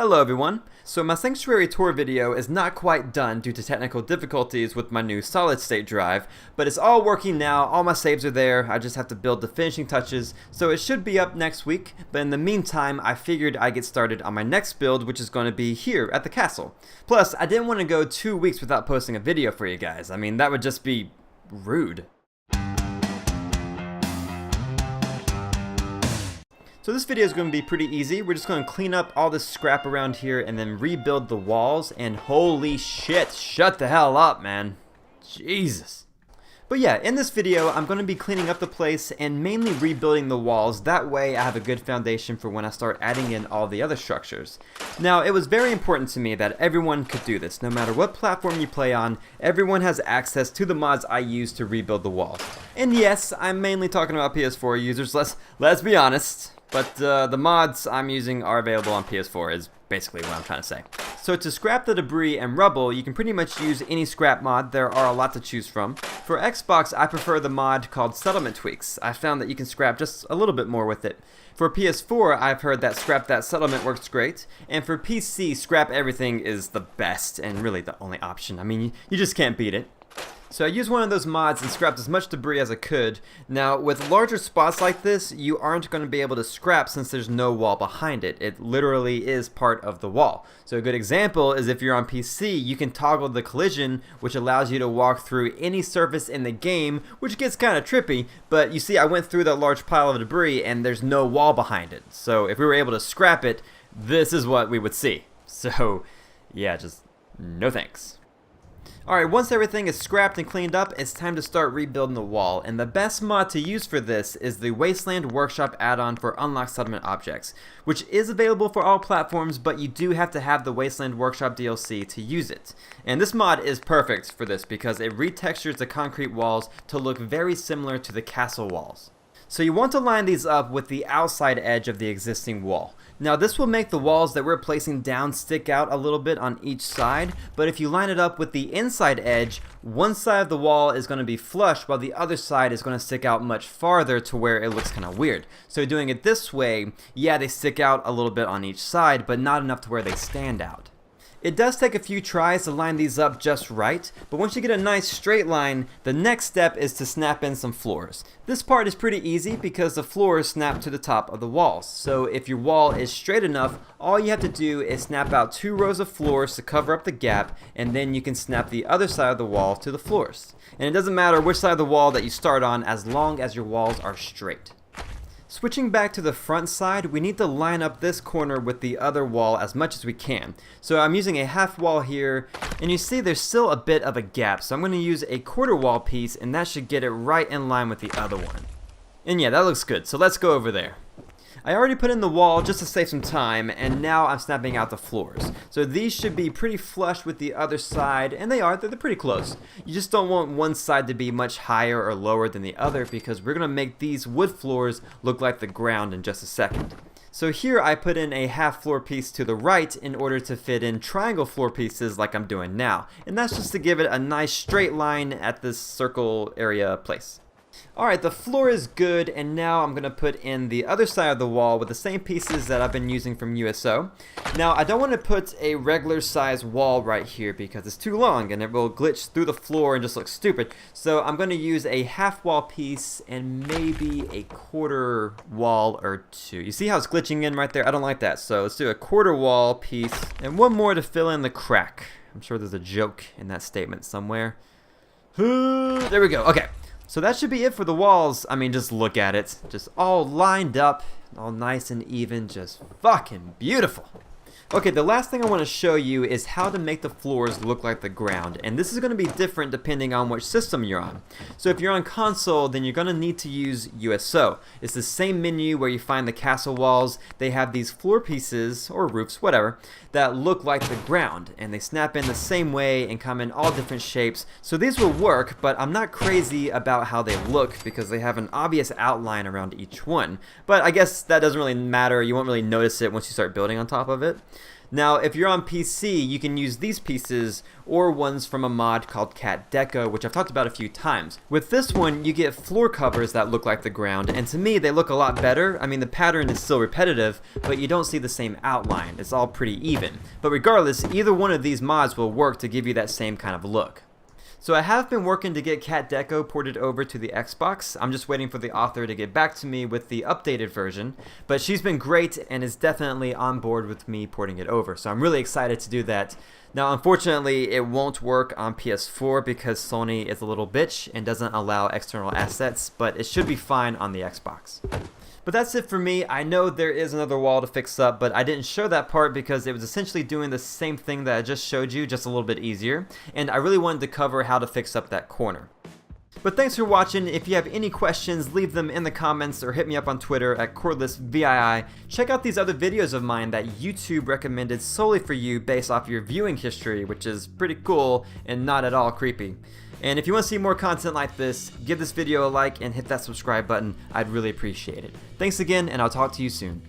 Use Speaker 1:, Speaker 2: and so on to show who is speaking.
Speaker 1: Hello everyone! So my Sanctuary tour video is not quite done due to technical difficulties with my new solid state drive, but it's all working now, all my saves are there, I just have to build the finishing touches, so it should be up next week, but in the meantime I figured I'd get started on my next build, which is going to be here at the castle. Plus, I didn't want to go 2 weeks without posting a video for you guys. I mean, that would just be rude. So this video is going to be pretty easy. We're just going to clean up all this scrap around here and then rebuild the walls, and holy shit, shut the hell up, man. Jesus. But yeah, in this video I'm going to be cleaning up the place and mainly rebuilding the walls. That way I have a good foundation for when I start adding in all the other structures. Now, it was very important to me that everyone could do this. No matter what platform you play on, everyone has access to the mods I use to rebuild the walls. And yes, I'm mainly talking about PS4 users, let's be honest. But the mods I'm using are available on PS4 is basically what I'm trying to say. So to scrap the debris and rubble, you can pretty much use any scrap mod. There are a lot to choose from. For Xbox, I prefer the mod called Settlement Tweaks. I found that you can scrap just a little bit more with it. For PS4, I've heard that Scrap That Settlement works great. And for PC, Scrap Everything is the best and really the only option. I mean, you just can't beat it. So I used one of those mods and scrapped as much debris as I could. Now, with larger spots like this, you aren't going to be able to scrap since there's no wall behind it. It literally is part of the wall. So a good example is if you're on PC, you can toggle the collision, which allows you to walk through any surface in the game, which gets kind of trippy, but you see I went through that large pile of debris and there's no wall behind it. So if we were able to scrap it, this is what we would see. So yeah, just no thanks. Alright, once everything is scrapped and cleaned up, it's time to start rebuilding the wall, and the best mod to use for this is the Wasteland Workshop add-on for Unlocked Settlement Objects, which is available for all platforms, but you do have to have the Wasteland Workshop DLC to use it. And this mod is perfect for this because it retextures the concrete walls to look very similar to the castle walls. So you want to line these up with the outside edge of the existing wall. Now this will make the walls that we're placing down stick out a little bit on each side, but if you line it up with the inside edge, one side of the wall is going to be flush while the other side is going to stick out much farther to where it looks kind of weird. So doing it this way, yeah, they stick out a little bit on each side, but not enough to where they stand out. It does take a few tries to line these up just right, but once you get a nice straight line, the next step is to snap in some floors. This part is pretty easy because the floors snap to the top of the walls. So if your wall is straight enough, all you have to do is snap out 2 rows of floors to cover up the gap, and then you can snap the other side of the wall to the floors. And it doesn't matter which side of the wall that you start on as long as your walls are straight. Switching back to the front side, we need to line up this corner with the other wall as much as we can. So I'm using a half wall here, and you see there's still a bit of a gap, so I'm going to use a quarter wall piece, and that should get it right in line with the other one. And yeah, that looks good, so let's go over there. I already put in the wall just to save some time, and now I'm snapping out the floors. So these should be pretty flush with the other side, and they are, they're pretty close. You just don't want one side to be much higher or lower than the other because we're going to make these wood floors look like the ground in just a second. So here I put in a half floor piece to the right in order to fit in triangle floor pieces like I'm doing now. And that's just to give it a nice straight line at this circle area place. Alright, the floor is good, and now I'm going to put in the other side of the wall with the same pieces that I've been using from USO. Now, I don't want to put a regular size wall right here because it's too long and it will glitch through the floor and just look stupid. So I'm going to use a half wall piece and maybe a quarter wall or 2. You see how it's glitching in right there? I don't like that. So let's do a quarter wall piece and one more to fill in the crack. I'm sure there's a joke in that statement somewhere. There we go. Okay. So that should be it for the walls. I mean, just look at it. Just all lined up, all nice and even, just fucking beautiful. Okay, the last thing I want to show you is how to make the floors look like the ground, and this is going to be different depending on which system you're on. So if you're on console, then you're going to need to use USO. It's the same menu where you find the castle walls. They have these floor pieces, or roofs, whatever, that look like the ground, and they snap in the same way and come in all different shapes. So these will work, but I'm not crazy about how they look because they have an obvious outline around each one. But I guess that doesn't really matter. You won't really notice it once you start building on top of it. Now, if you're on PC, you can use these pieces or ones from a mod called Cat Deco, which I've talked about a few times. With this one, you get floor covers that look like the ground, and to me, they look a lot better. I mean, the pattern is still repetitive, but you don't see the same outline. It's all pretty even. But regardless, either one of these mods will work to give you that same kind of look. So I have been working to get Cat Deco ported over to the Xbox. I'm just waiting for the author to get back to me with the updated version, but she's been great and is definitely on board with me porting it over. So I'm really excited to do that. Now, unfortunately, it won't work on PS4 because Sony is a little bitch and doesn't allow external assets, but it should be fine on the Xbox. But that's it for me. I know there is another wall to fix up, but I didn't show that part because it was essentially doing the same thing that I just showed you, just a little bit easier. And I really wanted to cover how to fix up that corner. But thanks for watching. If you have any questions, leave them in the comments or hit me up on Twitter at CordlessVII. Check out these other videos of mine that YouTube recommended solely for you based off your viewing history, which is pretty cool and not at all creepy. And if you want to see more content like this, give this video a like and hit that subscribe button. I'd really appreciate it. Thanks again, and I'll talk to you soon.